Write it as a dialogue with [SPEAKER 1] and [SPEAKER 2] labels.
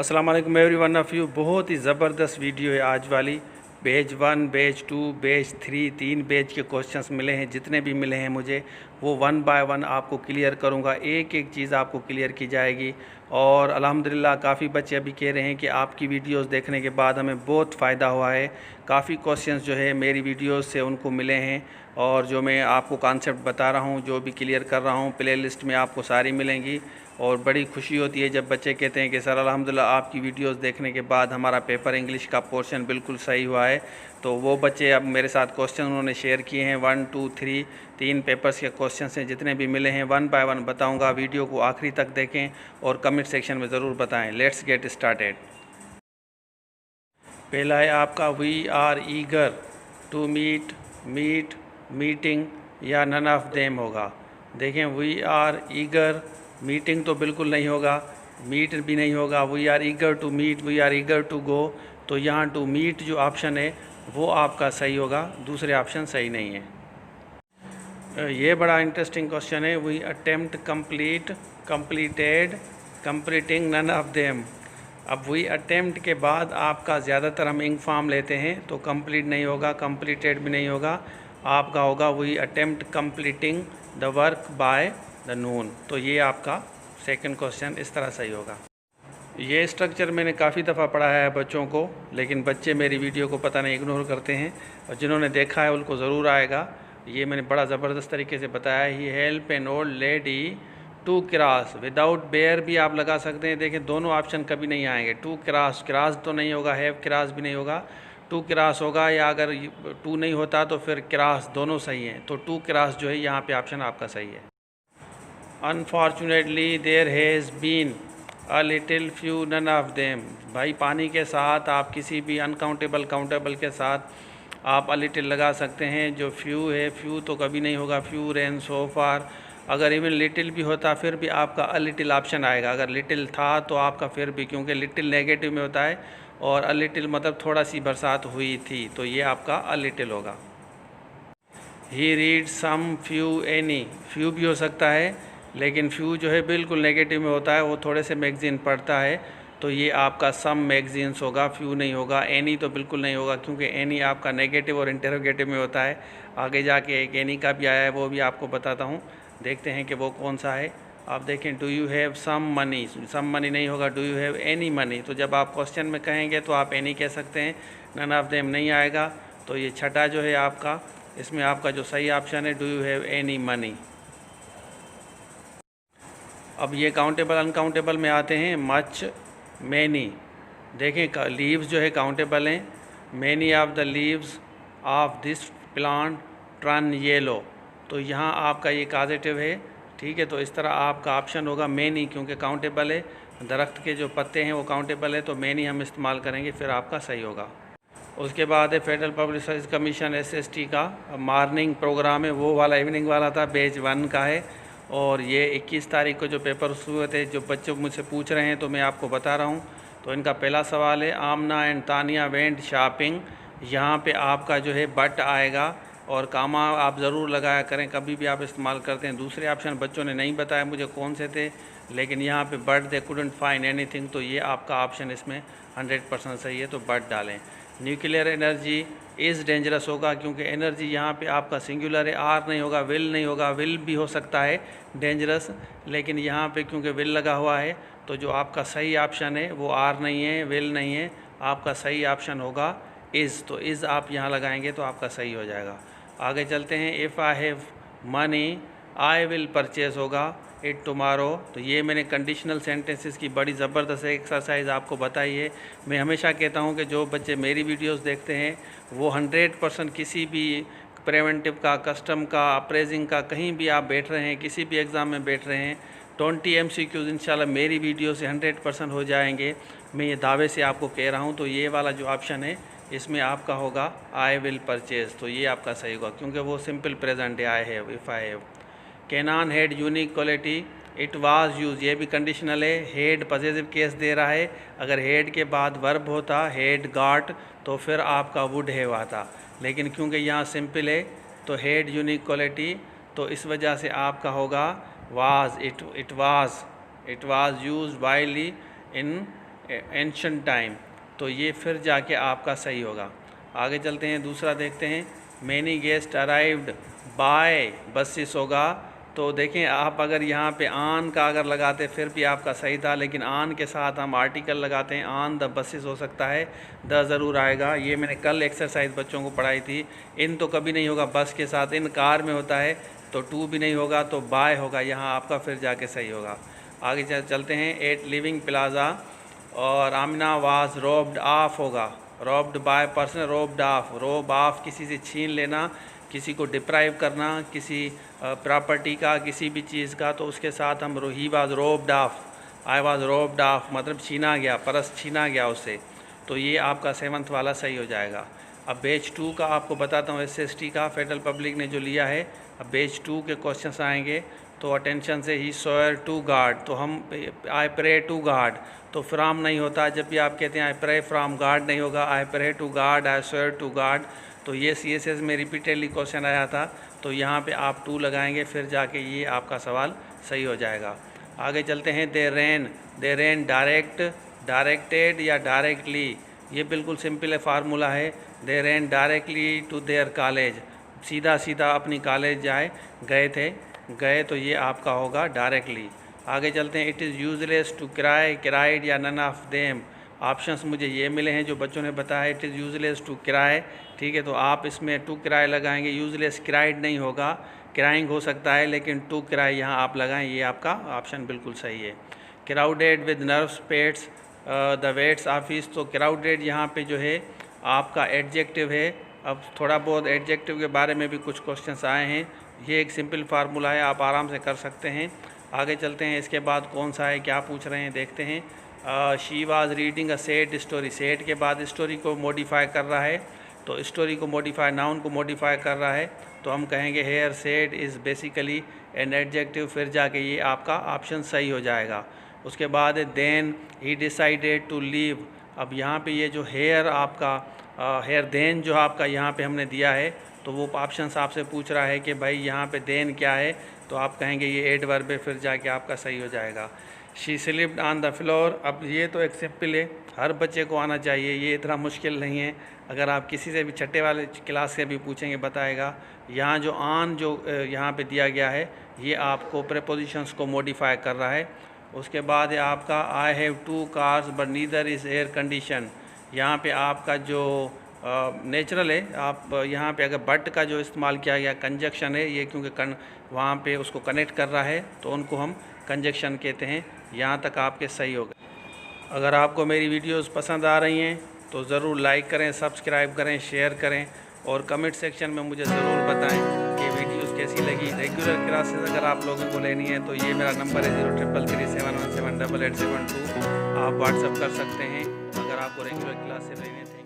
[SPEAKER 1] अस्सलाम वालेकुम everyone of you. बहुत ही ज़बरदस्त वीडियो है आज वाली। बैच 1, बैच 2, बैच 3, 3 बैच के क्वेश्चंस मिले हैं। जितने भी मिले हैं मुझे वो 1 बाय 1 आपको क्लियर करूंगा। एक एक चीज़ आपको क्लियर की जाएगी। और अल्हम्दुलिल्लाह काफ़ी बच्चे अभी कह रहे हैं कि आपकी वीडियोस देखने के बाद हमें बहुत फ़ायदा हुआ है। काफ़ी क्वेश्चंस जो है मेरी वीडियोस से उनको मिले हैं, और जो मैं आपको कॉन्सेप्ट बता रहा हूँ, जो भी क्लियर कर रहा हूँ, प्ले लिस्ट में आपको सारी मिलेंगी। और बड़ी खुशी होती है जब बच्चे कहते हैं कि सर अल्हम्दुलिल्लाह आपकी वीडियोस देखने के बाद हमारा पेपर इंग्लिश का पोर्शन बिल्कुल सही हुआ है। तो वो बच्चे अब मेरे साथ क्वेश्चन उन्होंने शेयर किए हैं। 1, 2, 3 3 पेपर्स के क्वेश्चन हैं। जितने भी मिले हैं 1 बाय 1 बताऊंगा। वीडियो को आखिरी तक देखें और कमेंट सेक्शन में ज़रूर बताएं। Let's get started. पहला है आपका we are eager to meet, meet, meeting या नन ऑफ देम होगा। देखें, वी आर ईगर, मीटिंग तो बिल्कुल नहीं होगा, मीट भी नहीं होगा। We are eager to meet, we are eager to go, तो यहाँ टू मीट जो ऑप्शन है वो आपका सही होगा, दूसरे ऑप्शन सही नहीं है। ये बड़ा इंटरेस्टिंग क्वेश्चन है। We attempt, complete, completed, completing, none of them. अब वी अटेम्प्ट के बाद आपका ज़्यादातर हम इंग फॉर्म लेते हैं, तो कंप्लीट नहीं होगा, कंप्लीटेड भी नहीं होगा, आपका होगा we attempt completing the work by the noon. तो ये आपका सेकंड क्वेश्चन इस तरह सही होगा। ये स्ट्रक्चर मैंने काफ़ी दफ़ा पढ़ाया है बच्चों को, लेकिन बच्चे मेरी वीडियो को पता नहीं इग्नोर करते हैं, और जिन्होंने देखा है उनको ज़रूर आएगा। ये मैंने बड़ा ज़बरदस्त तरीके से बताया। He help an old lady to cross, without bare भी आप लगा सकते हैं। देखें, दोनों ऑप्शन कभी नहीं आएंगे। टू क्रॉस, क्रॉस तो नहीं होगा, हैव क्रॉस भी नहीं होगा, टू क्रॉस होगा, या अगर टू नहीं होता तो फिर क्रॉस, दोनों सही हैं। तो टू क्रॉस जो है यहाँ पे ऑप्शन आपका सही है। Unfortunately there has been a little few, none of them. भाई पानी के साथ आप किसी भी अनकाउंटेबल, काउंटेबल के साथ आप अ लिटिल लगा सकते हैं। जो फ्यू है, फ्यू तो कभी नहीं होगा, फ्यू रेन सो फार। अगर इवन लिटिल भी होता फिर भी आपका अ लिटिल ऑप्शन आएगा। अगर लिटिल था तो आपका फिर भी, क्योंकि लिटिल नेगेटिव में होता है और अ लिटिल मतलब थोड़ा सी बरसात हुई थी, तो ये आपका अ लिटिल होगा। He read some, few, any. Few भी हो सकता है, लेकिन फ्यू जो है बिल्कुल नेगेटिव में होता है, वो थोड़े से मैगज़ीन पढ़ता है, तो ये आपका सम मैगज़ीन्स होगा, फ्यू नहीं होगा। एनी तो बिल्कुल नहीं होगा, क्योंकि एनी आपका नेगेटिव और इंटरोगेटिव में होता है। आगे जाके एक एनी का भी आया है, वो भी आपको बताता हूँ, देखते हैं कि वो कौन सा है। आप देखें, do you have some money, some money नहीं होगा, do you have any money. तो जब आप क्वेश्चन में कहेंगे तो आप एनी कह सकते हैं, नन ऑफ देम नहीं आएगा। तो ये छठा जो है आपका, इसमें आपका जो सही ऑप्शन है, do you have any money. अब ये काउंटेबल अनकाउंटेबल में आते हैं। Much, many. देखें, लीव्स जो है काउंटेबल हैं। Many of the leaves of this plant turn yellow, तो यहाँ आपका ये पॉजिटिव है, ठीक है। तो इस तरह आपका ऑप्शन होगा मैनी, क्योंकि काउंटेबल है, दरख्त के जो पत्ते हैं वो काउंटेबल है, तो मैनी हम इस्तेमाल करेंगे, फिर आपका सही होगा। उसके बाद है federal public service commission SST का मॉर्निंग प्रोग्राम है, वो वाला इवनिंग वाला था, बैच 1 का है। और ये 21 तारीख को जो पेपर हुए थे, जो बच्चे मुझसे पूछ रहे हैं तो मैं आपको बता रहा हूँ। तो इनका पहला सवाल है, आमना एंड तानिया वेंट शॉपिंग। यहाँ पे आपका जो है बट आएगा, और कामा आप ज़रूर लगाया करें, कभी भी आप इस्तेमाल करते हैं। दूसरे ऑप्शन बच्चों ने नहीं बताया मुझे कौन से थे, लेकिन यहाँ पे but they couldn't find anything, तो ये आपका ऑप्शन इसमें 100% सही है, तो बट डालें। न्यूक्लियर एनर्जी इज़ डेंजरस होगा, क्योंकि एनर्जी यहाँ पे आपका सिंगुलर है, आर नहीं होगा, विल नहीं होगा। विल भी हो सकता है डेंजरस, लेकिन यहाँ पे क्योंकि विल लगा हुआ है, तो जो आपका सही ऑप्शन है वो आर नहीं है, विल नहीं है, आपका सही ऑप्शन होगा इज़। तो इज़ आप यहाँ लगाएंगे तो आपका सही हो जाएगा। आगे चलते हैं। If I have money I will purchase होगा इट टुमारो। तो ये मैंने कंडीशनल सेंटेंसेस की बड़ी ज़बरदस्त एक्सरसाइज आपको बताई है। मैं हमेशा कहता हूँ कि जो बच्चे मेरी वीडियोस देखते हैं वो 100% किसी भी प्रिवेंटिव का, कस्टम का, अप्रेजिंग का, कहीं भी आप बैठ रहे हैं, किसी भी एग्ज़ाम में बैठ रहे हैं, 20 MCQs इंशाल्लाह मेरी वीडियो से 100% हो जाएंगे। मैं ये दावे से आपको कह रहा हूँ। तो ये वाला जो ऑप्शन है इसमें आपका होगा आई विल परचेज़, तो ये आपका सही होगा, क्योंकि वो सिंपल प्रेजेंट है, I have, if I have. Canyon had unique quality it was use, ये भी कंडीशनल है। हेड पॉजिटिव केस दे रहा है, अगर हेड के बाद वर्ब होता हेड गॉट, तो फिर आपका वुड हैव आता, लेकिन क्योंकि यहाँ सिंपल है तो हेड यूनिक क्वालिटी, तो इस वजह से आपका होगा was, it was use widely in ancient time, तो ये फिर जाके आपका सही होगा। आगे चलते हैं, दूसरा देखते हैं। Many guest arrived by buses होगा, तो देखें आप अगर यहाँ पे आन का अगर लगाते फिर भी आपका सही था, लेकिन आन के साथ हम आर्टिकल लगाते हैं, आन द बसेस हो सकता है, द ज़रूर आएगा। ये मैंने कल एक्सरसाइज बच्चों को पढ़ाई थी। इन तो कभी नहीं होगा बस के साथ, इन कार में होता है, तो टू भी नहीं होगा, तो बाय होगा यहाँ आपका, फिर जाके सही होगा। आगे चलते हैं। एट लिविंग प्लाजा और आमिना वाज रोब्ड ऑफ होगा, robed by person, robed of, robe of किसी से छीन लेना, किसी को डिप्राइव करना, किसी प्रॉपर्टी का, किसी भी चीज़ का, तो उसके साथ हम he was robed of, I was robed of मतलब छीना गया, परस छीना गया उससे, तो ये आपका 7th वाला सही हो जाएगा। अब पेज 2 का आपको बताता हूँ, SST का फेडरल पब्लिक ने जो लिया है। अब पेज 2 के क्वेश्चंस आएंगे, तो अटेंशन से, ही स्वेयर टू गॉड, तो हम आई प्रे टू गॉड, तो फ्राम नहीं होता, जब भी आप कहते हैं आई प्रे फ्राम गॉड नहीं होगा, I pray to god, I swear to god. तो ये CSS में रिपीटेडली क्वेश्चन आया था, तो यहाँ पे आप 2 लगाएंगे, फिर जाके ये आपका सवाल सही हो जाएगा। आगे चलते हैं। दे रेन डायरेक्ट, डायरेक्टेड या डायरेक्टली, ये बिल्कुल सिंपल है, फार्मूला है। They ran directly to their college, सीधा सीधा अपनी कॉलेज गए, तो ये आपका होगा डायरेक्टली। आगे चलते हैं। It is useless to cry, cried या नन ऑफ देम, ऑप्शंस मुझे ये मिले हैं जो बच्चों ने बताया। It is useless to cry, ठीक है, तो आप इसमें टू क्राई लगाएंगे, यूजलेस क्राइड नहीं होगा, क्राइंग हो सकता है, लेकिन टू क्राई यहाँ आप लगाएं, ये आपका ऑप्शन बिल्कुल सही है। Crowded with nerves pets the vets office, तो क्राउडेड यहाँ पे जो है आपका एडजेक्टिव है। अब थोड़ा बहुत एडजेक्टिव के बारे में भी कुछ क्वेश्चंस आए हैं, ये एक सिंपल फार्मूला है, आप आराम से कर सकते हैं। आगे चलते हैं। इसके बाद कौन सा है, क्या पूछ रहे हैं, देखते हैं। She was reading a sad story, sad के बाद स्टोरी को मॉडिफाई कर रहा है, तो स्टोरी को मॉडिफाई, नाउन को मॉडिफाई कर रहा है, तो हम कहेंगे here said is basically an adjective, फिर जाके ये आपका ऑप्शन सही हो जाएगा। उसके बाद then he decided to leave, अब यहाँ पे ये जो हेयर आपका हेयर देन जो आपका यहाँ पे हमने दिया है, तो वो ऑप्शंस आपसे पूछ रहा है कि भाई यहाँ पे देन क्या है, तो आप कहेंगे ये एडवर्ब है, फिर जाके आपका सही हो जाएगा। She slipped on the floor, अब ये तो एक सिंपल है, हर बच्चे को आना चाहिए, ये इतना मुश्किल नहीं है। अगर आप किसी से भी छठे वाले क्लास से भी पूछेंगे बताएगा। यहाँ जो ऑन जो यहाँ पे दिया गया है, ये आपको प्रीपोजिशंस को मॉडिफाई कर रहा है। उसके बाद है आपका I have 2 cars but neither is air condition, यहाँ पे आपका जो नेचुरल है, आप यहाँ पे अगर बट का जो इस्तेमाल किया गया कंजक्शन है, ये क्योंकि वहाँ पे उसको कनेक्ट कर रहा है, तो उनको हम कंजक्शन कहते हैं। यहाँ तक आपके सही हो गए। अगर आपको मेरी वीडियोस पसंद आ रही हैं तो ज़रूर लाइक करें, सब्सक्राइब करें, शेयर करें, और कमेंट सेक्शन में मुझे ज़रूर बताएं कि वीडियोस कैसी लगी। रेगुलर क्लासेस अगर आप लोगों को लेनी है तो ये मेरा नंबर है 0333717872, आप व्हाट्सअप कर सकते हैं अगर आपको रेगुलर क्लासेस लेनी है।